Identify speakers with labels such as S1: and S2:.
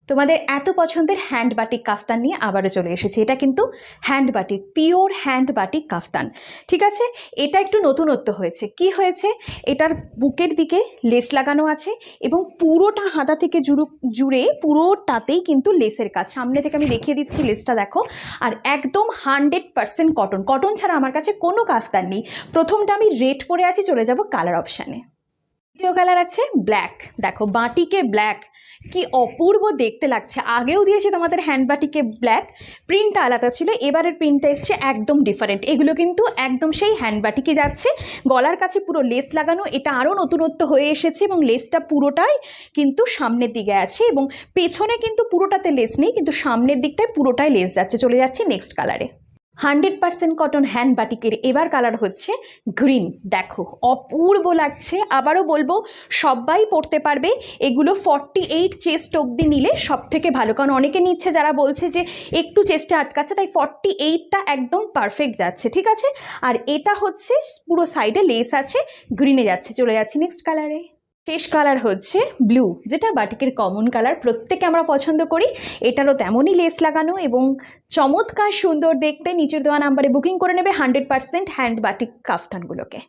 S1: তোমাদের এত পছন্দের হ্যান্ড বাটিক কাফতান নিয়ে আবারও চলে এসেছি। এটা কিন্তু hand batik, pure hand batik kaftan. ঠিক আছে, এটা একটু নতুনত্ব হয়েছে। কি হয়েছে, এটার বুকের দিকে লেস লাগানো আছে এবং পুরোটা হাতা থেকে জুড়ে পুরোটাতেই কিন্তু লেসের কাজ। সামনে থেকে আমি দেখিয়ে দিচ্ছি, লেসটা দেখো। আর একদম 100% কটন। কটন ছাড়া আমার কাছে কোনো কাফতান নেই। প্রথমটা আমি রেড পরে আছি, চলে যাব কালার অপশানে। দ্বিতীয় কালার আছে ব্ল্যাক। দেখো বাটিকে ব্ল্যাক, কি অপূর্ব দেখতে লাগছে। আগেও দিয়েছি তোমাদের হ্যান্ড বাটিকে ব্ল্যাক, প্রিন্টটা আলাদা ছিল, এবারের প্রিন্টটা এসছে একদম ডিফারেন্ট। এগুলো কিন্তু একদম সেই হ্যান্ড বাটিকে যাচ্ছে। গলার কাছে পুরো লেস লাগানো, এটা আরও নতুনত্ব হয়ে এসেছে এবং লেসটা পুরোটাই কিন্তু সামনের দিকে আছে এবং পেছনে কিন্তু পুরোটাতে লেস নেই, কিন্তু সামনের দিকটায় পুরোটাই লেস যাচ্ছে। চলে যাচ্ছি নেক্সট কালারে। 100% কটন হ্যান্ড বাটিকের এবার কালার হচ্ছে গ্রিন। দেখো অপূর্ব লাগছে। আবারও বলবো, সবাই পরতে পারবে। এগুলো 48 চেস্ট অবধি নিলে সব থেকে ভালো, কারণ অনেকে নিচ্ছে যারা বলছে যে একটু চেস্টে আটকাচ্ছে, তাই 48টা একদম পারফেক্ট যাচ্ছে। ঠিক আছে, আর এটা হচ্ছে পুরো সাইডে লেস আছে, গ্রিনে যাচ্ছে। চলে যাচ্ছি নেক্সট কালারে। শেষ কালার হচ্ছে ব্লু, যেটা বাটিকের কমন কালার, প্রত্যেকে আমরা পছন্দ করি। এটারও তেমনই লেস লাগানো এবং চমৎকার সুন্দর দেখতে। নিচের দেওয়া নাম্বারে বুকিং করে নেবে 100% হ্যান্ড বাটিক কাফতানগুলোকে।